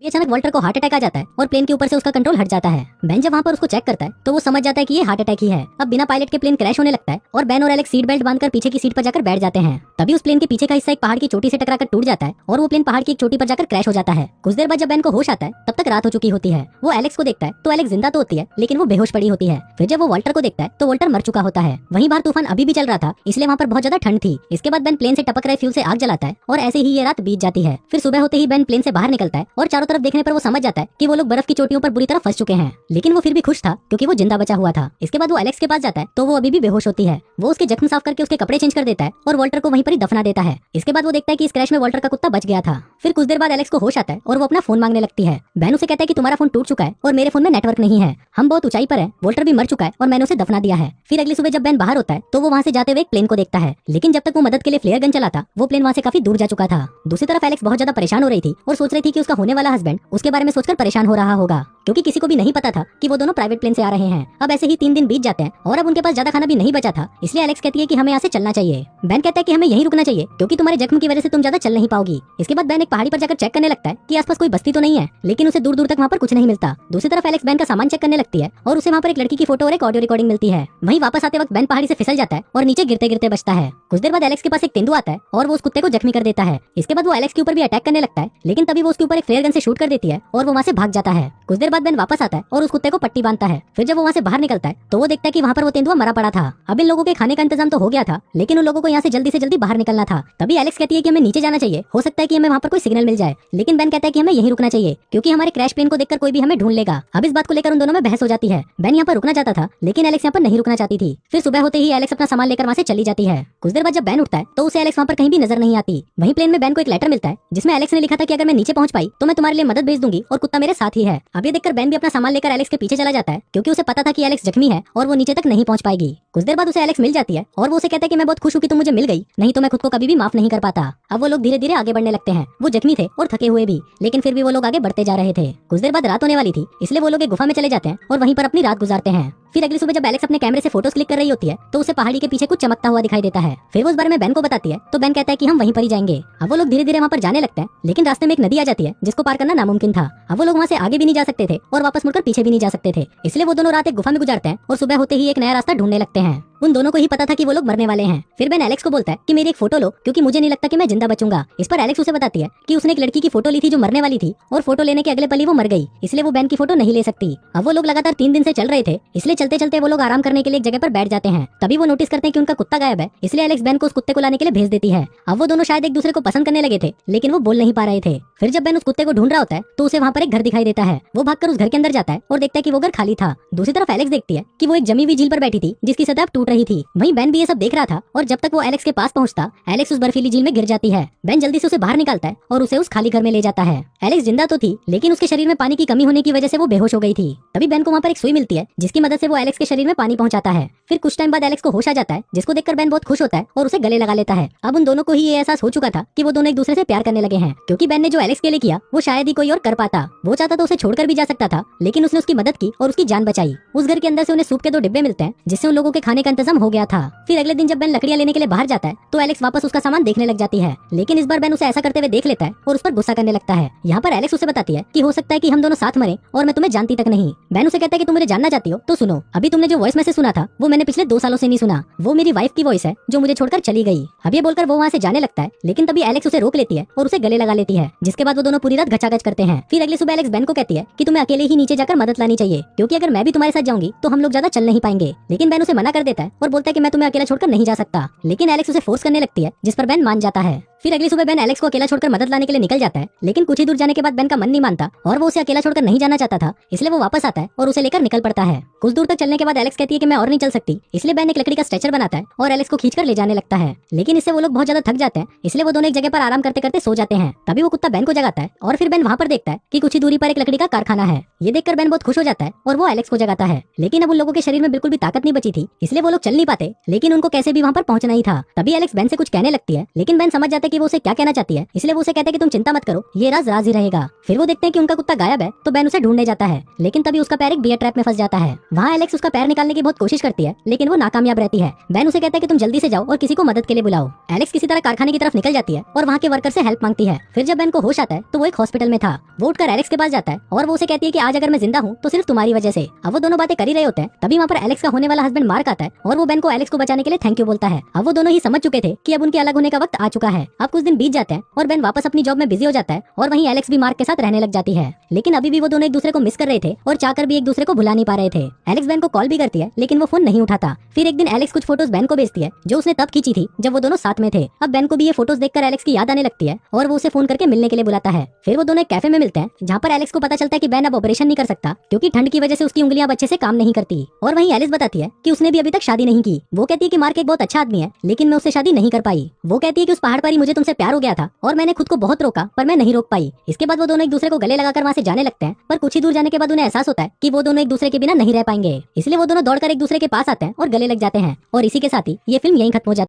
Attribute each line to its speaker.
Speaker 1: ये अचानक वॉल्टर को हार्ट अटैक आ जाता है और प्लेन के ऊपर से उसका कंट्रोल हट जाता है। बेन जब वहाँ पर उसको चेक करता है तो वो समझ जाता है कि ये हार्ट अटैक ही है। अब बिना पायलट के प्लेन क्रैश होने लगता है और बेन और एलेक्स सीट बेल्ट बांधकर पीछे की सीट पर जाकर बैठ जाते हैं। तभी उस प्लेन के पीछे का हिस्सा एक पहाड़ की चोटी से टकराकर टूट जाता है और वो प्लेन पहाड़ की एक चोटी पर जाकर क्रैश हो जाता है। कुछ देर बाद जब बेन को होश आता है तब तक रात हो चुकी होती है। वो एलेक्स को देखता है तो एलेक्स जिंदा तो होती है लेकिन वो बेहोश पड़ी होती है। फिर जब वो वॉल्टर को देखता है तो वॉल्टर मर चुका होता है। वहीं बाहर तूफान अभी भी चल रहा था इसलिए वहाँ पर बहुत ज्यादा ठंड थी। इसके बाद बेन प्लेन से टपक रहे फ्यूल से आग जलाता है और ऐसे ही ये रात बीत जाती है। फिर सुबह होते ही बेन प्लेन से बाहर निकलता है और चारों तरफ देखने पर वो समझ जाता है कि वो लोग बर्फ की चोटियों पर बुरी तरह फंस चुके हैं। लेकिन वो फिर भी खुश था क्योंकि वो जिंदा बचा हुआ था। इसके बाद वो एलेक्स के पास जाता है तो वो अभी भी बेहोश होती है। वो उसके जख्म साफ करके उसके कपड़े चेंज कर देता है और वॉल्टर को वहीं पर ही दफना देता है। इसके बाद वो देखता है कि इस क्रैश में वॉल्टर का कुत्ता बच गया था। फिर कुछ देर बाद एलेक्स को होश आता है और वो अपना फोन मांगने लगती है। बेन उसे कहता है कि तुम्हारा फोन टूट चुका है और मेरे फोन में नेटवर्क नहीं है, हम बहुत ऊंचाई पर है, वॉल्टर भी मर चुका है और मैंने उसे दफना दिया है। फिर अगली सुबह जब बेन बाहर होता है तो वो वहाँ से जाते हुए एक प्लेन को देखता है। लेकिन जब तक वो मदद के लिए फ्लेयर गन चलाता वो प्लेन वहाँ से काफी दूर जा चुका था। दूसरी तरफ एलेक्स बहुत ज्यादा परेशान हो रही थी और सोच रही थी कि उसका होने वाला हस्बैंड उसके बारे में सोचकर परेशान हो रहा होगा क्योंकि किसी को भी नहीं पता था कि वो दोनों प्राइवेट प्लेन से आ रहे हैं। अब ऐसे ही 3 दिन बीत जाते हैं और अब उनके पास ज्यादा खाना भी नहीं बचा था। इसलिए एलेक्स कहती है कि हमें यहाँ से चलना चाहिए। बेन कहता है कि हमें यहीं रुकना चाहिए क्योंकि तुम्हारे जख्म की वजह से तुम ज्यादा चल नहीं पाओगी। इसके बाद बेन एक पहाड़ी पर जाकर चेक करने लगता है कि आसपास कोई बस्ती तो नहीं है, लेकिन उसे दूर दूर तक वहाँ पर कुछ नहीं मिलता। दूसरी तरफ एलेक्स बेन का सामान चेक करने लगती है और उसे वहाँ पर एक लड़की की फोटो और एक ऑडियो रिकॉर्डिंग मिलती है। वहीं वापस आते वक्त बेन पहाड़ी से फिसल जाता है और नीचे गिरते गिरते बचता है। कुछ देर बाद एलेक्स के पास एक तेंदुआ आता है और वो उस कुत्ते को जख्मी कर देता है। इसके बाद वो एलेक्स के ऊपर भी अटैक करने लगता है लेकिन तभी वो उसके ऊपर एक फ्लेयर गन से शूट कर देती है और वो वहाँ से भाग जाता है। कुछ देर बाद बेन वापस आता है और उस कुत्ते को पट्टी बांधता है। फिर जब वो वहाँ से बाहर निकलता है तो वो देखता है कि वहाँ पर वो तेंदुआ मरा पड़ा था। अब इन लोगों के खाने का इंतजाम तो हो गया था लेकिन उन लोगों को यहाँ से जल्दी बाहर निकलना था। तभी एलेक्स कहती है कि हमें नीचे जाना चाहिए, हो सकता है कि हमें वहाँ पर कोई सिग्नल मिल जाए। लेकिन बेन कहता है कि हमें यहीं रुकना चाहिए क्योंकि हमारे क्रैश प्लेन को देखकर कोई भी हमें ढूंढ लेगा। अब इस बात को लेकर उन दोनों में बहस हो जाती है। बेन यहाँ पर रुकना चाहता था लेकिन एलेक्स यहाँ पर नहीं रुकना चाहती थी। फिर सुबह होते ही एलेक्स अपना सामान लेकर वहाँ से चली जाती है। कुछ देर बाद जब बेन उठता है तो उसे एलेक्स वहाँ पर कहीं भी नजर नहीं आती। वहीं प्लेन में बेन को एक लेटर मिलता है जिसमें एलेक्स ने लिखा था कि अगर मैं नीचे पहुंच पाई तो मैं तुम्हारे लिए मदद भेज दूंगी और कुत्ता मेरे साथ ही है। अब ये देखकर बेन भी अपना सामान लेकर एलेक्स के पीछे चला जाता है क्योंकि उसे पता था कि एलेक्स जख्मी है और वो नीचे तक नहीं पहुंच पाएगी। कुछ देर बाद उसे एलेक्स मिल जाती है और वो उसे कहता है कि मैं बहुत खुश हूँ कि तुम मुझे मिल गई, नहीं तो मैं खुद को कभी भी माफ नहीं कर पाता। अब वो लोग धीरे धीरे आगे बढ़ने लगते हैं। वो जख्मी थे और थके हुए भी, लेकिन फिर भी वो लोग आगे बढ़ते जा रहे थे। कुछ देर बाद रात होने वाली थी इसलिए वो लोग एक गुफा में चले जाते हैं और वहीं पर अपनी रात गुजारते हैं। फिर अगली सुबह जब एलेक्स अपने कैमरे से फोटोज क्लिक कर रही होती है तो उसे पहाड़ी के पीछे कुछ चमकता हुआ दिखाई देता है। फिर वो इस बारे में बेन को बताती है तो बेन कहता है कि हम वहीं पर ही जाएंगे। अब वो लोग धीरे धीरे वहाँ पर जाने लगते हैं लेकिन रास्ते में एक नदी आ जाती है जिसको पार करना नामुमकिन था। अब वो लोग वहाँ से आगे भी नहीं जा सकते थे और वापस मुड़कर पीछे भी नहीं जा सकते थे, इसलिए वो दोनों रात एक गुफा में गुजारते हैं और सुबह होते ही एक नया रास्ता ढूंढने लगते हैं। उन दोनों को ही पता था कि वो लोग मरने वाले हैं। फिर बेन एलेक्स को बोलता है कि मेरी एक फोटो लो क्योंकि मुझे नहीं लगता कि मैं जिंदा बचूंगा। इस पर एलेक्स उसे बताती है कि उसने एक लड़की की फोटो ली थी जो मरने वाली थी और फोटो लेने के अगले पल ही वो मर गई, इसलिए वो बेन की फोटो नहीं ले सकती। अब वो लोग लगातार 3 दिन से चल रहे थे इसलिए चलते चलते वो लोग आराम करने के लिए एक जगह पर बैठ जाते हैं। तभी वो नोटिस करते हैं कि उनका कुत्ता गायब है, इसलिए एलेक्स बेन को उस कुत्ते को लाने के लिए भेज देती है। अब वो दोनों शायद एक दूसरे को पसंद करने लगे थे लेकिन वो बोल नहीं पा रहे थे। फिर जब बेन उस कुत्ते को ढूंढ रहा होता है तो उसे वहाँ पर एक घर दिखाई देता है। वो भागकर उस घर के अंदर जाता है और देखता है कि वो घर खाली था। दूसरी तरफ एलेक्स देखती है कि वो एक जमी हुई झील पर बैठी थी जिसकी सतह टूट रही थी। वहीं बेन भी ये सब देख रहा था और जब तक वो एलेक्स के पास पहुंचता एलेक्स उस बर्फीली झील में गिर जाती है। बेन जल्दी से उसे बाहर निकालता है और उसे उस खाली घर में ले जाता है। एलेक्स जिंदा तो थी लेकिन उसके शरीर में पानी की कमी होने की वजह से वो बेहोश हो गई थी। तभी बेन को वहाँ पर एक सुई मिलती है जिसकी मदद से वो एलेक्स के शरीर में पानी पहुंचाता है। फिर कुछ टाइम बाद एलेक्स को होश आ जाता है जिसको देखकर बेन बहुत खुश होता है और उसे गले लगा लेता है। अब उन दोनों को ही ये एहसास हो चुका था कि वो दोनों एक दूसरे से प्यार करने लगे हैं क्योंकि बेन ने जो एलेक्स के लिए किया वो शायद ही कोई और कर पाता। वो चाहता तो उसे छोड़कर भी जा सकता था लेकिन उसने उसकी मदद की और उसकी जान बचाई। उस घर के अंदर से उन्हें सूप के 2 डिब्बे मिलते हैं जिससे उन लोगों के खाने का इंतजाम हो गया था। फिर अगले दिन जब बेन लकड़ियां लेने के लिए बाहर जाता है तो एलेक्स वापस उसका सामान देखने लग जाती है लेकिन इस बार बेन उसे ऐसा करते हुए देख लेता है और उस पर गुस्सा करने लगता है। यहाँ पर एलेक्स उसे बताती है कि हो सकता है कि हम दोनों साथ मरे और मैं तुम्हें जानती तक नहीं। बेन उसे कहता है कि तुम मुझे जानना चाहती हो तो सुनो, अभी तुमने जो वॉइस मैसेज सुना था वो मैंने पिछले 2 सालों से नहीं सुना, वो मेरी वाइफ की वॉइस है जो मुझे छोड़कर चली गई। अब ये बोलकर वो वहाँ से जाने लगता है लेकिन तभी एलेक्स उसे रोक लेती है और उसे गले लगा लेती है, जिसके बाद वो दोनों पूरी रात घचाघच करते हैं। फिर अगली सुबह एलेक्स बेन को कहती है कि तुम्हें अकेले ही नीचे जाकर मदद लानी चाहिए क्योंकि अगर मैं भी तुम्हारे साथ जाऊंगी तो हम लोग ज्यादा चल नहीं पाएंगे। लेकिन बेन उसे मना कर देता है और बोलता है कि मैं तुम्हें अकेला छोड़कर नहीं जा सकता, लेकिन एलेक्स उसे फोर्स करने लगती है जिस पर बेन मान जाता है। फिर अगली सुबह बेन एलेक्स को अकेला छोड़कर मदद लाने के लिए निकल जाता है लेकिन कुछ ही दूर जाने के बाद बेन का मन नहीं मानता और वो उसे अकेला छोड़कर नहीं जाना चाहता था, इसलिए वो वापस आता है और उसे लेकर निकल पड़ता है। कुछ दूर तक चलने के बाद एलेक्स कहती है कि मैं और नहीं चल सकती, इसलिए बेन एक लकड़ी का स्ट्रेचर बनाता है और एलेक्स को खींचकर ले जाने लगता है। लेकिन इससे वो लोग बहुत ज्यादा थक जाते हैं इसलिए वो दोनों एक जगह पर आराम करते करते सो जाते हैं। तभी वो कुत्ता बेन को जगाता है और फिर बेन वहाँ पर देखता है कि कुछ ही दूरी पर एक लकड़ी का कारखाना है। ये देखकर बेन बहुत खुश हो जाता है और वो एलेक्स को जगाता है। लेकिन अब उन लोगों के शरीर में बिल्कुल भी ताकत नहीं बची थी इसलिए वो लोग चल नहीं पाते, लेकिन उनको कैसे भी वहाँ पर पहुंचना ही था। तभी एलेक्स बेन से कुछ कहने लगती है लेकिन बेन समझ जाता है है कि वो उसे क्या कहना चाहती है, इसलिए वो उसे कहते हैं कि तुम चिंता मत करो, ये राज राज ही रहेगा। फिर वो देखते हैं कि उनका कुत्ता गायब है, तो बेन उसे ढूंढने जाता है, लेकिन तभी उसका पैर एक बियर ट्रैप में फंस जाता है। वहाँ एलेक्स उसका पैर निकालने की बहुत कोशिश करती है, लेकिन वो नाकामयाब रहती है। बेन उसे कहता है कि तुम जल्दी से जाओ और किसी को मदद के लिए बुलाओ। एलेक्स किसी तरह कारखाने की तरफ निकल जाती है और वहाँ के वर्कर से हेल्प मांगती है। फिर जब बेन को होश आता है तो वो एक हॉस्पिटल में था। वो उठकर एलेक्स के पास जाता है और वो उसे कहती है कि आज अगर मैं जिंदा हूँ तो सिर्फ तुम्हारी वजह से। अब वो दोनों बातें कर ही रहे होते हैं, तभी वहाँ पर एलेक्स का होने वाला हस्बैंड मार्क आता है और वो बेन को एलेक्स को बचाने के लिए थैंक यू बोलता है। अब वो दोनों ही समझ चुके थे कि अब उनके अलग होने का वक्त आ चुका है। अब कुछ दिन बीत जाते हैं और बेन वापस अपनी जॉब में बिजी हो जाता है और वहीं एलेक्स भी मार्क के साथ रहने लग जाती है। लेकिन अभी भी वो दोनों एक दूसरे को मिस कर रहे थे और चाहकर भी एक दूसरे को भुला नहीं पा रहे थे। एलेक्स बेन को कॉल भी करती है, लेकिन वो फोन नहीं उठाता। फिर एक दिन एलेक्स कुछ फोटोज बेन को भेजती है जो उसने तब खींची थी जब वो दोनों साथ में थे। अब बेन को भी ये फोटोज देखकर एलेक्स की याद आने लगती है और वो उसे फोन करके मिलने के लिए बुलाता है। फिर वो दोनों एक कैफे में मिलते हैं, जहाँ पर एलेक्स को पता चलता है कि बेन अब ऑपरेशन नहीं कर सकता क्योंकि ठंड की वजह से उसकी उंगलियां अच्छे से काम नहीं करती। और वहीं एलिस बताती है कि उसने भी अभी तक शादी नहीं की। वो कहती है कि मार्क एक बहुत अच्छा आदमी है, लेकिन मैं उससे शादी नहीं कर पाई। वो कहती है कि उस पहाड़ पर ही मुझे तुमसे प्यार हो गया था और मैंने खुद को बहुत रोका, पर मैं नहीं रोक पाई। इसके बाद वो दोनों एक दूसरे को गले लगाकर वहाँ से जाने लगते हैं, पर कुछ ही दूर जाने के बाद उन्हें एहसास होता है कि वो दोनों एक दूसरे के बिना नहीं रह पाएंगे। इसलिए वो दोनों दौड़कर एक दूसरे के पास आते हैं और गले लग जाते हैं। और इसी के साथ ही ये फिल्म यहीं खत्म हो जाती है।